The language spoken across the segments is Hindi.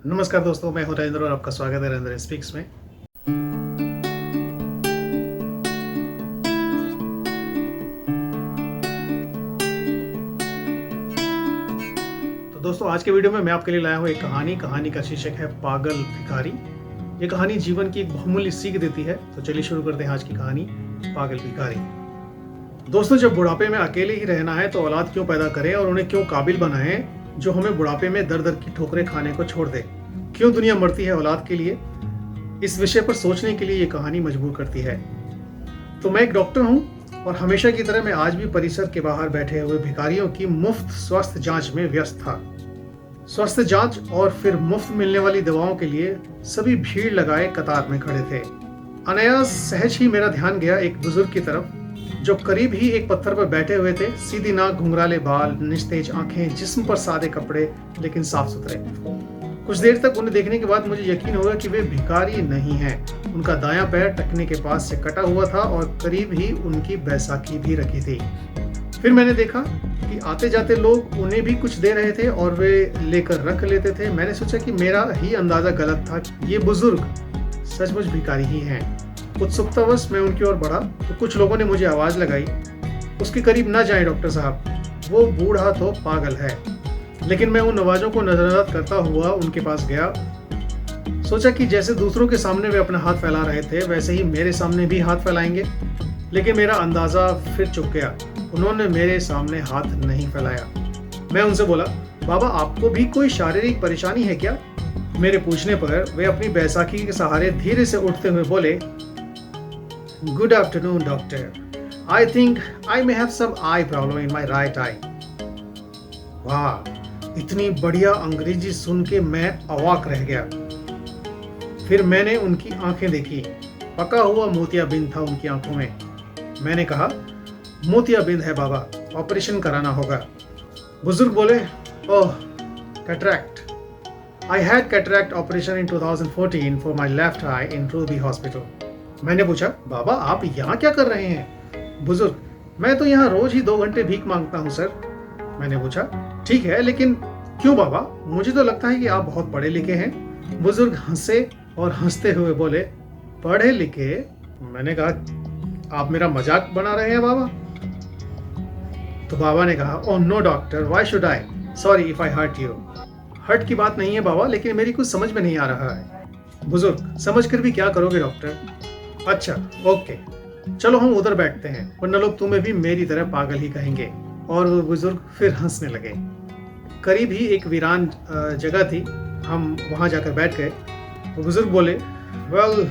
नमस्कार दोस्तों, मैं हूं राजेंद्र और आपका स्वागत है राजेंद्र स्पीक्स में। तो दोस्तों, आज के वीडियो में मैं आपके लिए लाया हूं एक कहानी का शीर्षक है पागल भिखारी। ये कहानी जीवन की एक बहुमूल्य सीख देती है। तो चलिए शुरू करते हैं आज की कहानी, पागल भिखारी। दोस्तों, जब बुढ़ापे में अकेले ही रहना है तो औलाद क्यों पैदा करें और उन्हें क्यों काबिल बनाएं जो हमें बुढ़ापे में दर दर की ठोकरें खाने को छोड़ दे। क्यों दुनिया मरती है औलाद के लिए, इस विषय पर सोचने के लिए ये कहानी मजबूर करती है। तो मैं एक डॉक्टर हूं और हमेशा की तरह मैं आज भी परिसर के बाहर बैठे हुए भिखारियों की मुफ्त स्वास्थ्य जांच में व्यस्त था। स्वास्थ्य जांच और फिर मुफ्त मिलने वाली दवाओं के लिए सभी भीड़ लगाए कतार में खड़े थे। अनायास सहज ही मेरा ध्यान गया एक बुजुर्ग की तरफ जो करीब ही एक पत्थर पर बैठे हुए थे। सीधी नाक, घुंघराले बाल, निस्तेज आंखें, जिस्म पर सादे कपड़े लेकिन साफ सुथरे। कुछ देर तक उन्हें देखने के बाद मुझे यकीन हो गया कि वे भिखारी नहीं हैं। उनका दायां पैर टखने के पास से कटा हुआ था और करीब ही उनकी बैसाखी भी रखी थी। फिर मैंने देखा कि आते जाते लोग उन्हें भी कुछ दे रहे थे और वे लेकर रख लेते थे। मैंने सोचा कि मेरा ही अंदाजा गलत था, ये बुजुर्ग सचमुच भिखारी ही हैं। उत्सुकतावश मैं उनकी ओर बढ़ा तो कुछ लोगों ने मुझे आवाज लगाई, उसके करीब ना जाएं डॉक्टर साहब, वो बूढ़ा तो पागल है। लेकिन मैं उन आवाजों को नजरअंदाज करता हुआ उनके पास गया। सोचा कि जैसे दूसरों के सामने वे अपना हाथ फैला रहे थे वैसे ही मेरे सामने भी हाथ फैलाएंगे। लेकिन मेरा अंदाजा फिर चुक गया, उन्होंने मेरे सामने हाथ नहीं फैलाया। मैं उनसे बोला, बाबा आपको भी कोई शारीरिक परेशानी है क्या? मेरे पूछने पर वे अपनी बैसाखी के सहारे धीरे से उठते हुए बोले, good afternoon doctor, I think I may have some eye problem in my right eye. वाह, इतनी बढ़िया अंग्रेजी सुन के मैं अवाक रह गया। फिर मैंने उनकी आंखें देखी, पका हुआ मोतियाबिंद था उनकी आंखों में। मैंने कहा, मोतियाबिंद है बाबा, ऑपरेशन कराना होगा। बुजुर्ग बोले, oh cataract, I had cataract operation in 2014 for my left eye in Ruby hospital. मैंने पूछा, बाबा आप यहाँ क्या कर रहे हैं? बुजुर्ग, मैं तो यहाँ रोज ही 2 घंटे भीख मांगता हूँ सर। मैंने पूछा, ठीक है लेकिन क्यों बाबा, मुझे तो लगता है कि आप बहुत पढ़े लिखे हैं। बुजुर्ग हंसे और हंसते हुए बोले, पढ़े लिखे? मैंने कहा, आप मेरा मजाक बना रहे हैं बाबा? तो बाबा ने कहा, oh no doctor, why should I, sorry if I hurt you. Hurt की बात नहीं है बाबा, लेकिन मेरी कुछ समझ में नहीं आ रहा है। बुजुर्ग, समझ कर भी क्या करोगे डॉक्टर? अच्छा ओके, चलो हम उधर बैठते हैं, वरना लोग तुम्हें भी मेरी तरह पागल ही कहेंगे। और वो बुजुर्ग फिर हंसने लगे। करीब ही एक वीरान जगह थी, हम वहाँ जाकर बैठ गए। वो बुजुर्ग बोले, well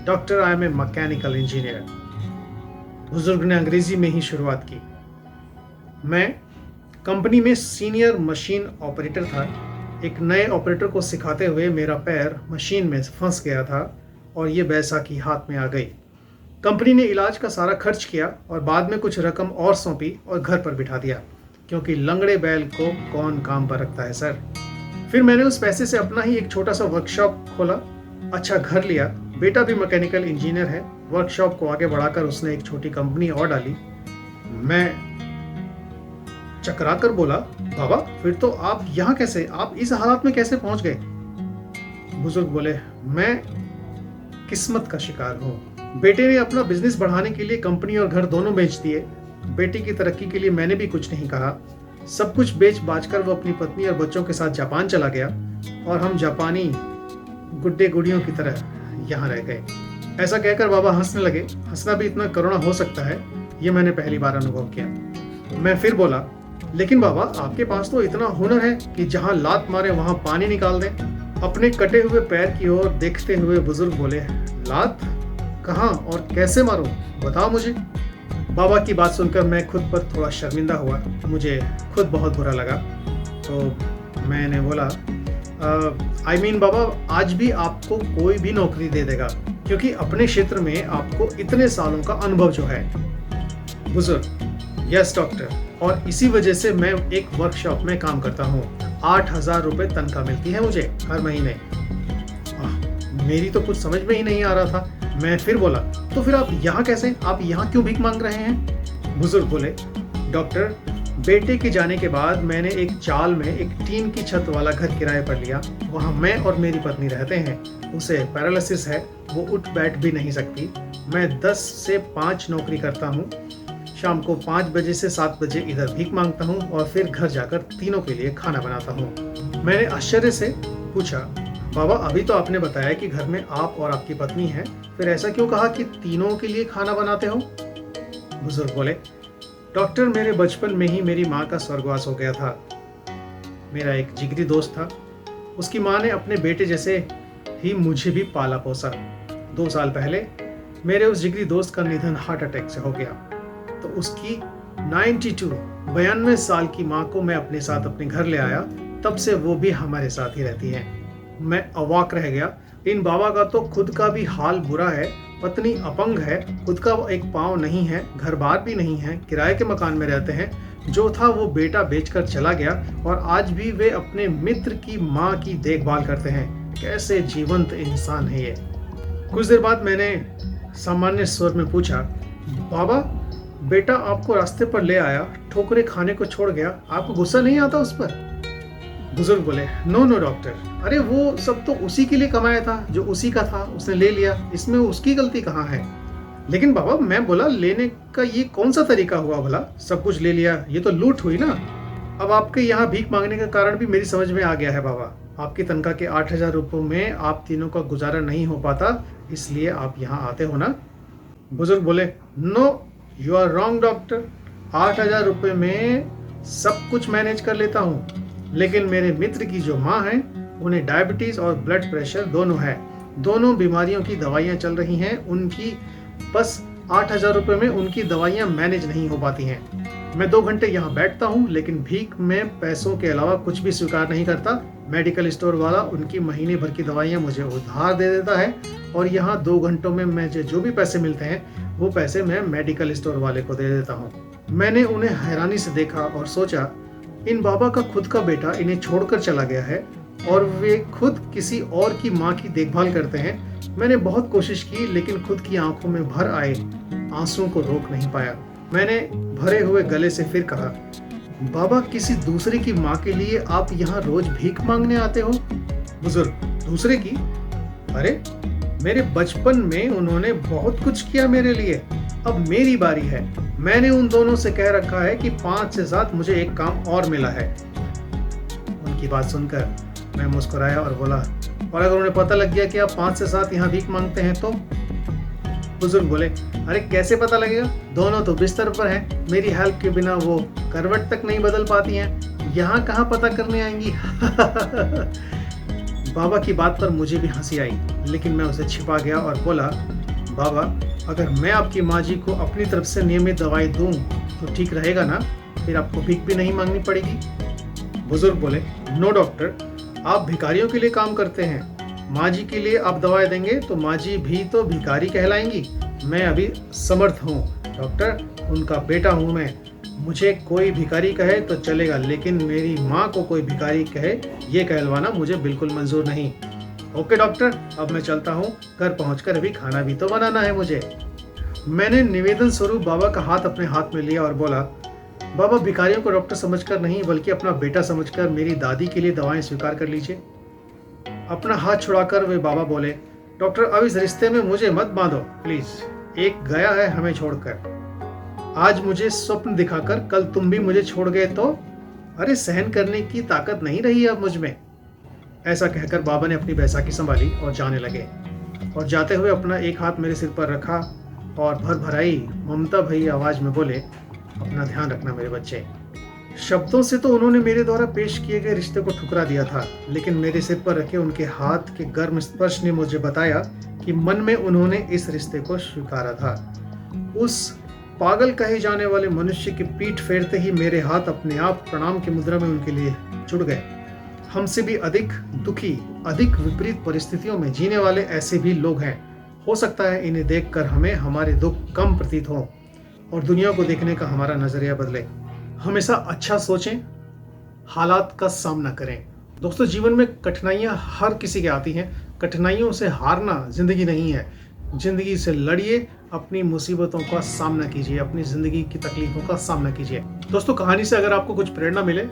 doctor, I am a mechanical engineer. बुजुर्ग ने अंग्रेजी में ही शुरुआत की। मैं कंपनी में सीनियर मशीन ऑपरेटर था। एक नए ऑपरेटर को सिखाते हुए मेरा पैर मशीन में फंस गया था और ये बैसाखी हाथ में आ गई। कंपनी ने इलाज का सारा खर्च किया और बाद में कुछ रकम और सौंपी और घर पर बिठा दिया, क्योंकि लंगड़े बैल को कौन काम पर रखता है सर। फिर मैंने उस पैसे से अपना ही एक छोटा सा वर्कशॉप खोला, अच्छा घर लिया। बेटा भी मैकेनिकल इंजीनियर है। वर्कशॉप को आगे बढ़ाकर उसने एक छोटी कंपनी और डाली। मैं चकरा कर बोला, बाबा फिर तो आप यहाँ कैसे, आप इस हालात में कैसे पहुंच गए? बुजुर्ग बोले, मैं किस्मत का शिकार हूँ। बेटे ने अपना बिजनेस बढ़ाने के लिए कंपनी और घर दोनों बेच दिए। बेटे की तरक्की के लिए मैंने भी कुछ नहीं कहा। सब कुछ बेच बाच कर वो अपनी पत्नी और बच्चों के साथ जापान चला गया और हम जापानी गुड्डे गुड़ियों की तरह यहाँ रह गए। ऐसा कहकर बाबा हंसने लगे। हंसना भी इतना करुणा हो सकता है, ये मैंने पहली बार अनुभव किया। मैं फिर बोला, लेकिन बाबा आपके पास तो इतना हुनर है कि जहाँ लात मारे वहाँ पानी निकाल दें। अपने कटे हुए पैर की ओर देखते हुए बुजुर्ग बोले, लात कहाँ और कैसे मारूं, बताओ मुझे। बाबा की बात सुनकर मैं खुद पर थोड़ा शर्मिंदा हुआ, मुझे खुद बहुत बुरा लगा। तो मैंने बोला, आई मीन बाबा, आज भी आपको कोई भी नौकरी दे देगा, क्योंकि अपने क्षेत्र में आपको इतने सालों का अनुभव जो है। बुजुर्ग, यस डॉक्टर, और इसी वजह से मैं एक वर्कशॉप में काम करता हूँ। 8,000 रुपये तनख्वाह मिलती है मुझे हर महीने। मेरी तो कुछ समझ में ही नहीं आ रहा था। मैं फिर बोला, तो फिर आप यहाँ कैसे, आप यहाँ क्यों भीख मांग रहे हैं? बुजुर्ग बोले, डॉक्टर बेटे के जाने के बाद मैंने एक चाल में एक टीन की छत वाला घर किराए पर लिया। वहाँ मैं और मेरी पत्नी रहते हैं। उसे पैरालिसिस है, वो उठ बैठ भी नहीं सकती। मैं 10 से 5 नौकरी करता हूँ। शाम को 5 बजे से 7 बजे इधर भीख मांगता हूँ और फिर घर जाकर तीनों के लिए खाना बनाता हूँ। मैंने आश्चर्य से पूछा, बाबा अभी तो आपने बताया कि घर में आप और आपकी पत्नी है, फिर ऐसा क्यों कहा कि तीनों के लिए खाना बनाते हो? बुजुर्ग बोले, डॉक्टर मेरे बचपन में ही मेरी माँ का स्वर्गवास हो गया था। मेरा एक जिगरी दोस्त था, उसकी माँ ने अपने बेटे जैसे ही मुझे भी पाला पोसा। 2 साल पहले मेरे उस जिगरी दोस्त का निधन हार्ट अटैक से हो गया, तो उसकी 92 साल की माँ को मैं अपने साथ अपने घर ले आया। तब से वो भी हमारे साथ ही रहती है। मैं अवाक रह गया। इन बाबा का तो खुद का भी हाल बुरा है, पत्नी अपंग है, खुद का एक पाँव नहीं है, घर बार भी नहीं है, किराए के मकान में रहते हैं। जो था वो बेटा बेचकर चला गया और आज भी वे अपने मित्र की माँ की देखभाल करते हैं। कैसे जीवंत इंसान है ये। कुछ देर बाद मैंने सामान्य स्वर में पूछा, बाबा बेटा आपको रास्ते पर ले आया, ठोकरे खाने को छोड़ गया, आपको गुस्सा नहीं आता उस पर? बुजुर्ग बोले, नो नो डॉक्टर, अरे वो सब तो उसी के लिए कमाया था, जो उसी का था उसने ले लिया, इसमें उसकी गलती कहाँ है? लेकिन बाबा मैं बोला, लेने का ये कौन सा तरीका हुआ भला? सब कुछ ले लिया, ये तो लूट हुई ना। अब आपके यहाँ भीख मांगने का कारण भी मेरी समझ में आ गया है बाबा। आपकी तनख्वाह के 8,000 रुपये में आप तीनों का गुजारा नहीं हो पाता, इसलिए आप यहाँ आते हो ना? बुजुर्ग बोले, no you are wrong doctor, 8,000 रुपये में सब कुछ मैनेज कर लेता हूँ, लेकिन मेरे मित्र की जो माँ है उन्हें डायबिटीज और ब्लड प्रेशर दोनों है। दोनों बीमारियों की दवाइयाँ चल रही हैं, उनकी बस 8,000 रुपये में उनकी दवाइयाँ मैनेज नहीं हो पाती हैं। मैं 2 घंटे यहाँ बैठता हूँ, लेकिन भीख में पैसों के अलावा कुछ भी स्वीकार नहीं करता। मेडिकल स्टोर वाला उनकी महीने भर की दवाइयाँ मुझे उधार दे देता है और यहाँ 2 घंटों में मुझे जो भी पैसे मिलते हैं वो पैसे मैं मेडिकल स्टोर वाले को दे देता हूँ। मैंने उन्हें हैरानी से देखा और सोचा, इन बाबा का खुद का बेटा इन्हें छोड़कर चला गया है और वे खुद किसी और की माँ की देखभाल करते हैं। मैंने बहुत कोशिश की, लेकिन खुद की आंखों में भर आए आंसुओं को रोक नहीं पाया। मैंने भरे हुए गले से फिर कहा, बाबा किसी दूसरे की माँ के लिए आप यहाँ रोज भीख मांगने आते हो? बुजुर्ग, दूसरे की? अरे मेरे बचपन में उन्होंने बहुत कुछ किया मेरे लिए, अब मेरी बारी है। मैंने उन दोनों से कह रखा है कि 5 से 7 मुझे एक काम और मिला है। उनकी बात सुनकर मैं मुस्कुराया और बोला, और अगर उन्हें पता लग गया कि आप 5 से 7 यहाँ भीख मांगते हैं तो? बुजुर्ग बोले, अरे कैसे पता लगेगा, दोनों तो बिस्तर पर हैं, मेरी हेल्प के बिना वो करवट तक नहीं बदल पाती हैं, यहाँ कहाँ पता करने आएंगी? बाबा की बात पर मुझे भी हंसी आई, लेकिन मैं उसे छिपा गया और बोला, बाबा अगर मैं आपकी माँ जी को अपनी तरफ से नियमित दवाई दूं तो ठीक रहेगा ना? फिर आपको भीख भी नहीं मांगनी पड़ेगी। बुजुर्ग बोले, नो डॉक्टर, आप भिखारियों के लिए काम करते हैं, माँ जी के लिए आप दवाई देंगे तो माँ जी भी तो भिखारी कहलाएंगी। मैं अभी समर्थ हूँ डॉक्टर, उनका बेटा हूँ मैं। मुझे कोई भिखारी कहे तो चलेगा, लेकिन मेरी माँ को कोई भिखारी कहे ये कहलवाना मुझे बिल्कुल मंजूर नहीं। ओके डॉक्टर, अब मैं चलता हूँ, घर पहुँचकर अभी खाना भी तो बनाना है मुझे। मैंने निवेदन स्वरूप बाबा का हाथ अपने हाथ में लिया और बोला, बाबा भिखारियों को डॉक्टर समझकर नहीं बल्कि अपना बेटा समझकर मेरी दादी के लिए दवाएं स्वीकार कर लीजिए। अपना हाथ छुड़ाकर वे बाबा बोले, डॉक्टर अब इस रिश्ते में मुझे मत बांधो प्लीज, एक गया है हमें छोड़कर। आज मुझे स्वप्न दिखाकर कल तुम भी मुझे छोड़ गए तो? अरे सहन करने की ताकत नहीं रही अब मुझ में। ऐसा कहकर बाबा ने अपनी बैसाखी संभाली और जाने लगे, और जाते हुए अपना एक हाथ मेरे सिर पर रखा और भर भराई ममता भरी आवाज में बोले, अपना ध्यान रखना मेरे बच्चे। शब्दों से तो उन्होंने मेरे द्वारा पेश किए गए रिश्ते को ठुकरा दिया था, लेकिन मेरे सिर पर रखे उनके हाथ के गर्म स्पर्श ने मुझे बताया कि मन में उन्होंने इस रिश्ते को स्वीकारा था। उस पागल कहे जाने वाले मनुष्य की पीठ फेरते ही मेरे हाथ अपने आप प्रणाम की मुद्रा में उनके लिए जुड़ गए। हमसे भी अधिक दुखी, अधिक विपरीत परिस्थितियों में जीने वाले ऐसे भी लोग हैं। हो सकता है इन्हें देखकर हमें हमारे दुख कम प्रतीत हो और दुनिया को देखने का हमारा नजरिया बदले। हमेशा अच्छा सोचें, हालात का सामना करें। दोस्तों, जीवन में कठिनाइयां हर किसी के आती हैं। कठिनाइयों से हारना जिंदगी नहीं है। जिंदगी से लड़िए, अपनी मुसीबतों का सामना कीजिए, अपनी ज़िंदगी की तकलीफ़ों का सामना कीजिए। दोस्तों, कहानी से अगर आपको कुछ प्रेरणा मिले,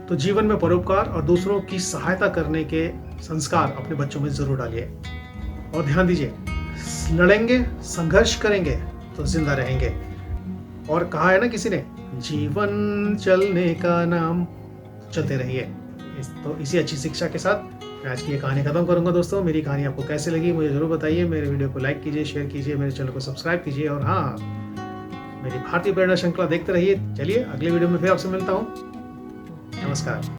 तो जीवन में परोपकार और दूसरों की सहायता करने के संस्कार अपने बच्चों में ज़रूर डालिए। और ध्यान दीजिए, लड़ेंगे, संघर्ष करेंगे तो ज़िंदा रहेंगे। और कहा है ना किसी ने, जीवन चलने का नाम, चलते रहिए। तो इसी अच्छी शिक्षा के साथ मैं आज की ये कहानी खत्म करूंगा। दोस्तों, मेरी कहानी आपको कैसे लगी मुझे ज़रूर बताइए। मेरे वीडियो को लाइक कीजिए, शेयर कीजिए, मेरे चैनल को सब्सक्राइब कीजिए और हाँ, मेरी भारतीय प्रेरणा श्रृंखला देखते रहिए। चलिए अगले वीडियो में फिर आपसे मिलता हूँ। नमस्कार।